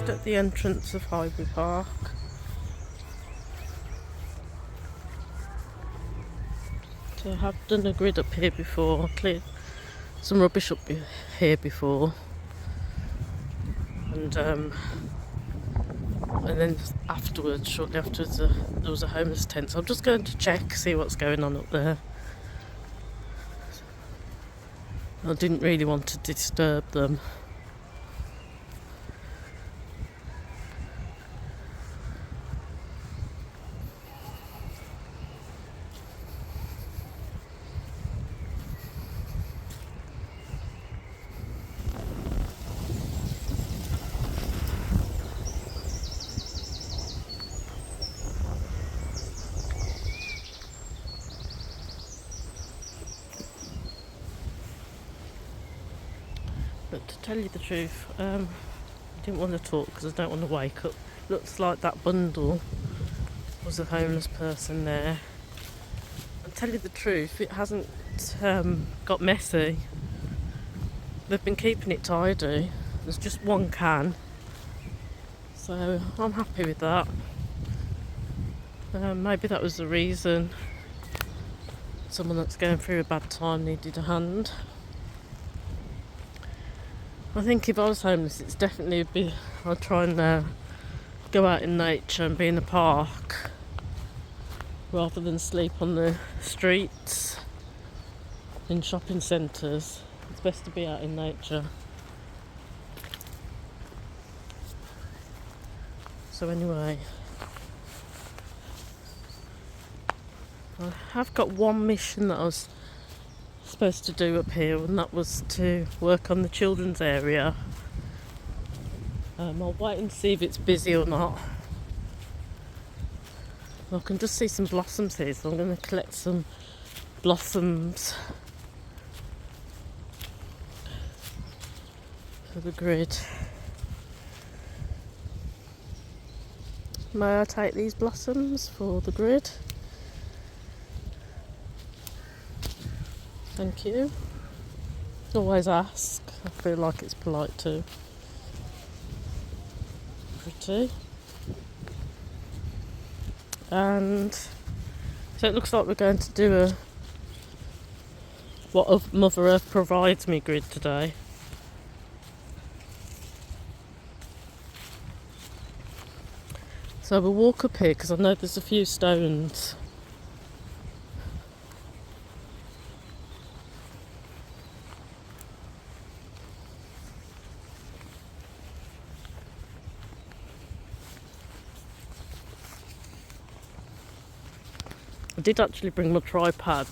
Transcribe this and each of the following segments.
stood at the entrance of Highbury Park. So I have done a grid up here before. I cleared some rubbish up here before, and then afterwards, shortly afterwards, there was a homeless tent. So I'm just going to check, see what's going on up there. I didn't really want to disturb them. But to tell you the truth, I didn't want to talk because I don't want to wake up. Looks like that bundle was a homeless person there. And tell you the truth, it hasn't got messy. They've been keeping it tidy. There's just one can, so I'm happy with that. Maybe that was the reason someone that's going through a bad time needed a hand. I think if I was homeless, it's definitely I'd try and go out in nature and be in the park rather than sleep on the streets in shopping centres. It's best to be out in nature. So anyway, I have got one mission that I was supposed to do up here, and that was to work on the children's area. I'll wait and see if it's busy or not. I can just see some blossoms here, so I'm going to collect some blossoms for the grid. May I take these blossoms for the grid? Thank you. Always ask. I feel like it's polite too. Pretty. And so it looks like we're going to do a what Mother Earth provides me grid today. So we'll walk up here because I know there's a few stones. I did actually bring my tripod.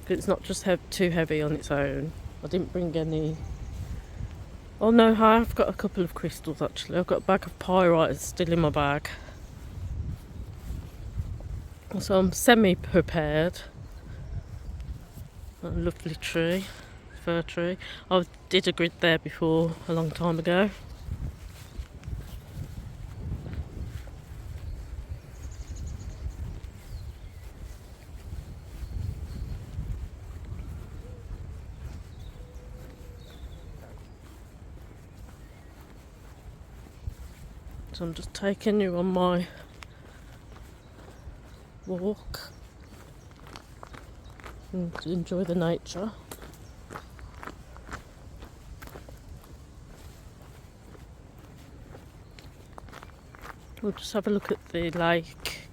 It's not just too heavy on its own. I didn't bring any. Oh no, I've got a couple of crystals actually. I've got a bag of pyrite still in my bag. So I'm semi-prepared. A lovely tree, fir tree. I did a grid there before, a long time ago. So I'm just taking you on my walk and enjoy the nature. We'll just have a look at the lake.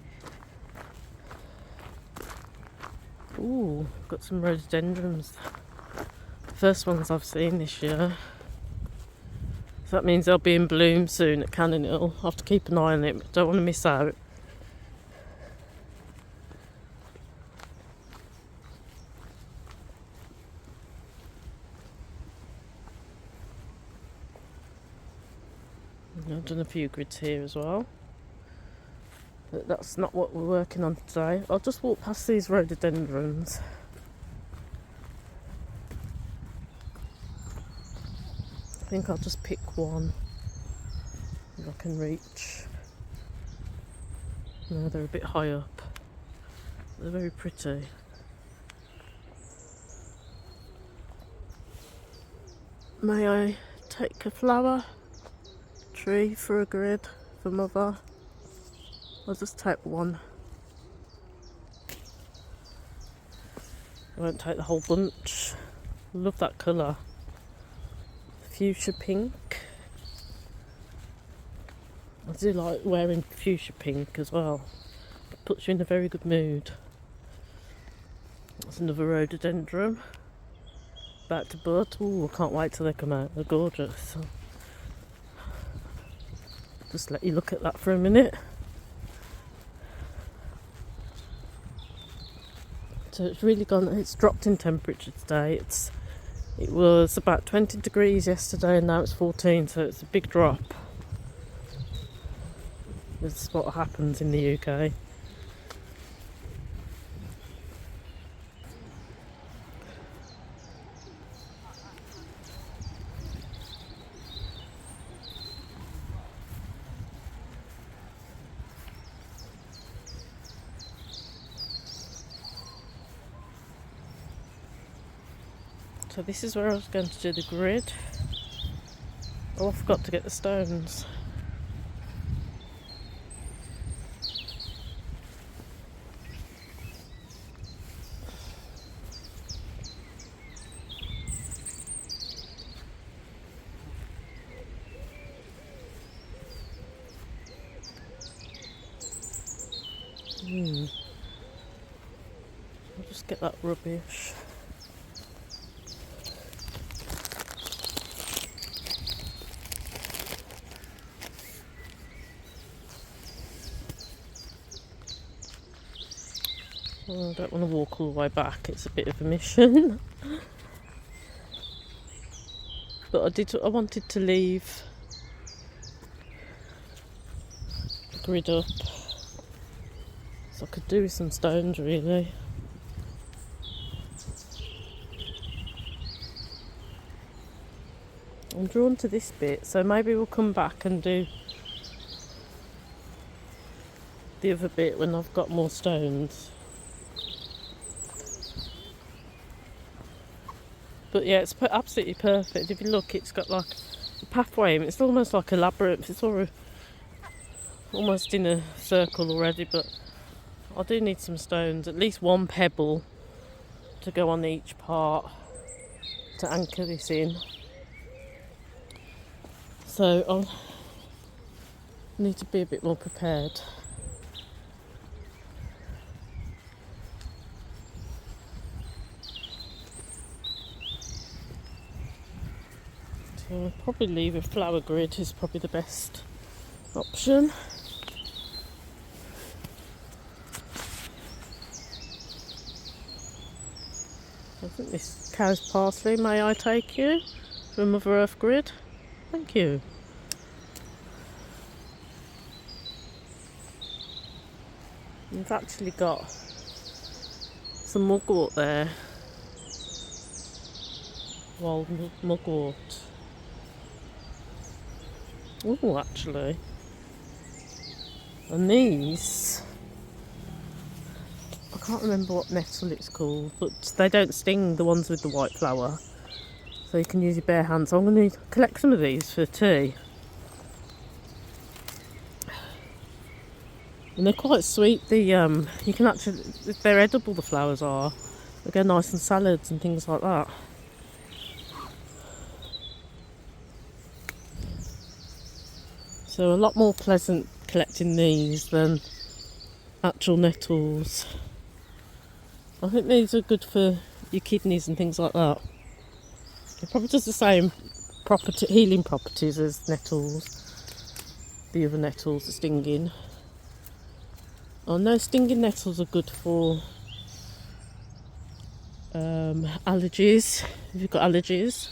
Ooh, got some rhododendrons. First ones I've seen this year. So that means they'll be in bloom soon at Cannon Hill. I'll have to keep an eye on it, don't want to miss out. I've done a few grids here as well, but that's not what we're working on today. I'll just walk past these rhododendrons. I think I'll just pick one if I can reach. No, they're a bit high up. They're very pretty. May I take a flower tree for a grid for Mother? I'll just take one. I won't take the whole bunch. I love that colour. Fuchsia pink. I do like wearing fuchsia pink as well. It puts you in a very good mood. That's another rhododendron. About to bud. Ooh, I can't wait till they come out. They're gorgeous. Just let you look at that for a minute. So it's really gone, it's dropped in temperature today. It was about 20 degrees yesterday and now it's 14, so it's a big drop. This is what happens in the UK. So this is where I was going to do the grid. Oh, I forgot to get the stones. I'll just get that rubbish. Oh, I don't want to walk all the way back, it's a bit of a mission. But I wanted to leave the grid up so I could do with some stones really. I'm drawn to this bit, so maybe we'll come back and do the other bit when I've got more stones. But yeah, it's absolutely perfect. If you look, it's got like a pathway, and it's almost like a labyrinth. It's almost in a circle already, but I do need some stones, at least one pebble to go on each part to anchor this in. So I'll need to be a bit more prepared. So I'll probably leave a flower grid is probably the best option. I think this cow's parsley. May I take you for Mother Earth grid? Thank you. We've actually got some mugwort there. Wild mugwort. Oh, actually. And these, I can't remember what nettle it's called, but they don't sting, the ones with the white flower. So you can use your bare hands. So I'm going to collect some of these for tea. And they're quite sweet. You can actually, they're edible, the flowers are. They go nice in salads and things like that. So a lot more pleasant collecting these than actual nettles. I think these are good for your kidneys and things like that. It probably does the same healing properties as nettles. The other nettles, the stinging. Oh no, stinging nettles are good for allergies, if you've got allergies.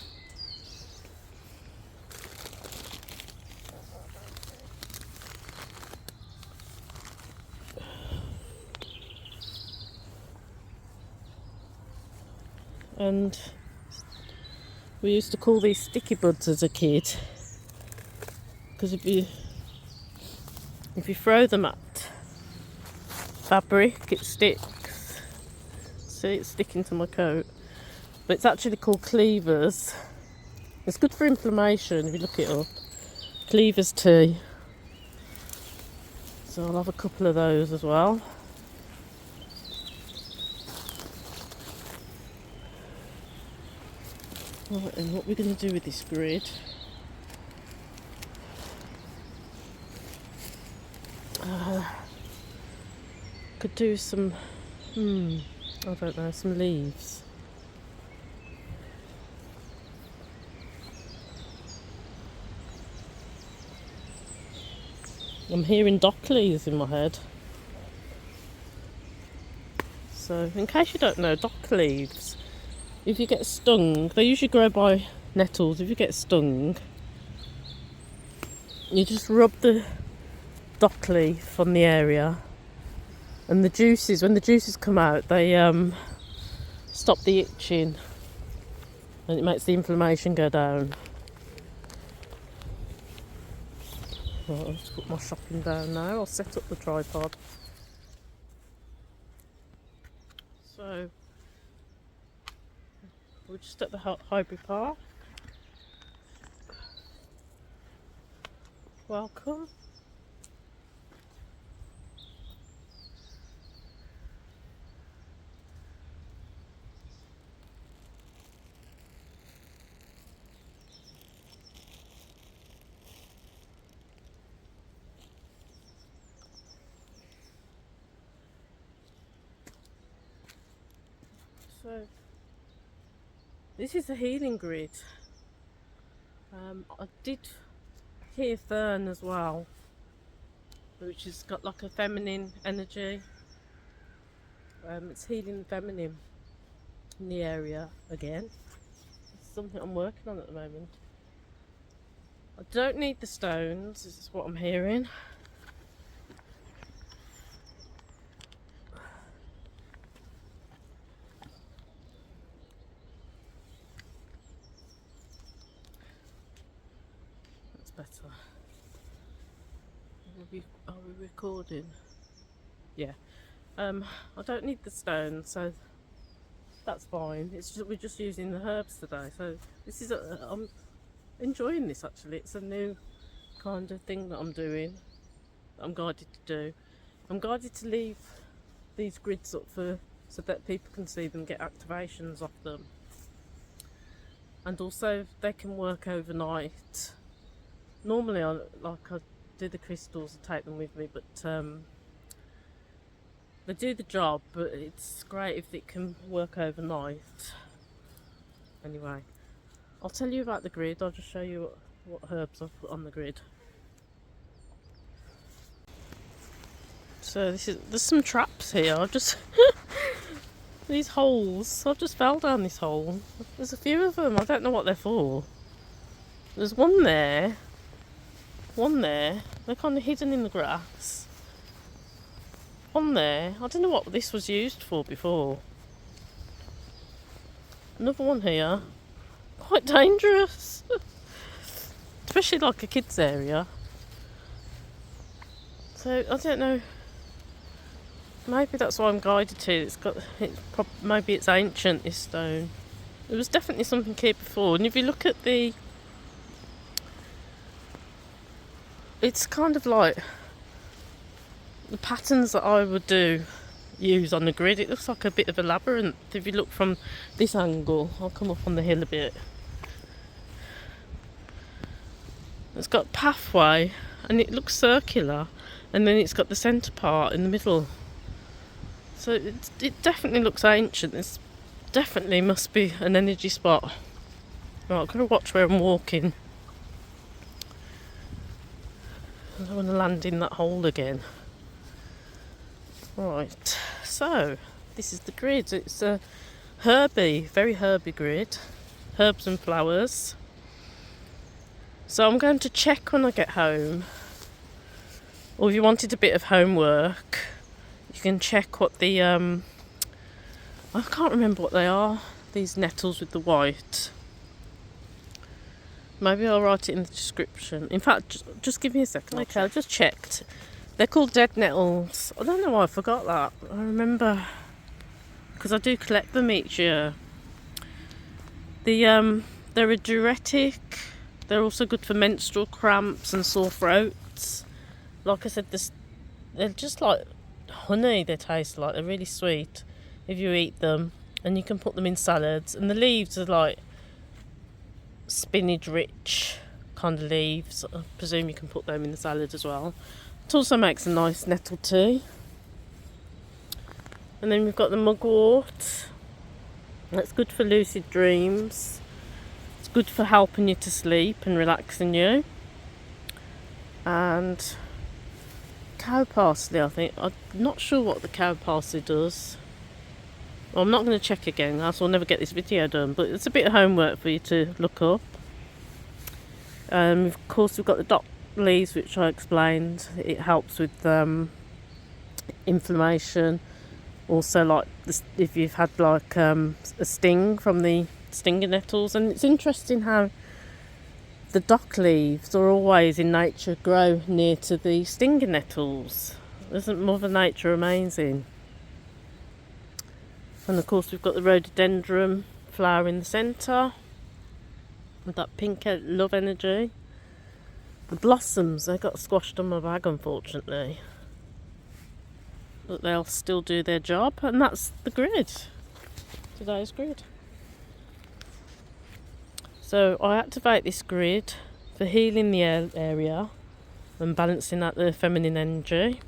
And we used to call these sticky buds as a kid, because if you If you throw them at fabric, it sticks. See, it's sticking to my coat. But it's actually called cleavers. It's good for inflammation if you look it up. Cleavers tea. So I'll have a couple of those as well. Right, and what we're going to do with this grid. Could do some, I don't know, some leaves. I'm hearing dock leaves in my head. So, in case you don't know, dock leaves, if you get stung, they usually grow by nettles. If you get stung, you just rub the dock leaf on the area, and the juices, when the juices come out, they stop the itching, and it makes the inflammation go down. Right, I'll just put my shopping down now. I'll set up the tripod. So, we're just at the Highbury Park. Welcome. So, this is a healing grid. I did hear fern as well, which has got like a feminine energy. It's healing the feminine in the area again. It's something I'm working on at the moment. I don't need the stones, this is what I'm hearing. That's better. Are we recording? Yeah. I don't need the stones, so that's fine. It's just, we're just using the herbs today. So this is I'm enjoying this actually. It's a new kind of thing that I'm doing. That I'm guided to do. I'm guided to leave these grids up so that people can see them, get activations off them, and also they can work overnight. Normally, I do the crystals and take them with me, but they do the job, but it's great if it can work overnight. Anyway, I'll tell you about the grid. I'll just show you what herbs I've put on the grid. So there's some traps here. I've just these holes. I've just fell down this hole. There's a few of them. I don't know what they're for. There's one there. They're kind of hidden in the grass. One there. I don't know what this was used for before. Another one here. Quite dangerous. Especially like a kids area. So I don't know. Maybe that's why I'm guided to. Maybe it's ancient, this stone. There was definitely something here before. And if you look at it's kind of like the patterns that I would use on the grid. It looks like a bit of a labyrinth. If you look from this angle, I'll come up on the hill a bit. It's got a pathway and it looks circular, and then it's got the centre part in the middle. So it definitely looks ancient. This definitely must be an energy spot. Right, I've got to watch where I'm walking. I don't want to land in that hole again. Right, so this is the grid. It's a very herby grid. Herbs and flowers. So I'm going to check when I get home. Or if you wanted a bit of homework, you can check what the I can't remember what they are, these nettles with the white. Maybe I'll write it in the description. In fact, just give me a second. Okay, I just checked. They're called dead nettles. I don't know why I forgot that. I remember because I do collect them each year. They're a diuretic. They're also good for menstrual cramps and sore throats. Like I said, they're just like honey. They taste like they're really sweet if you eat them, and you can put them in salads. And the leaves are like spinach rich kind of leaves. I presume you can put them in the salad as well. It also makes a nice nettle tea. And then we've got the mugwort. That's good for lucid dreams. It's good for helping you to sleep and relaxing you. And cow parsley, I think. I'm not sure what the cow parsley does. Well, I'm not going to check again, else I'll never get this video done. But it's a bit of homework for you to look up. Of course, we've got the dock leaves, which I explained. It helps with inflammation. Also, like if you've had like a sting from the stinger nettles. And it's interesting how the dock leaves are always in nature grow near to the stinger nettles. Isn't Mother Nature amazing? And of course we've got the rhododendron flower in the centre with that pink love energy. The blossoms, they got squashed on my bag unfortunately, but they'll still do their job. And that's the grid, today's grid. So I activate this grid for healing the area and balancing out the feminine energy,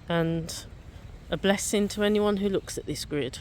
and a blessing to anyone who looks at this grid.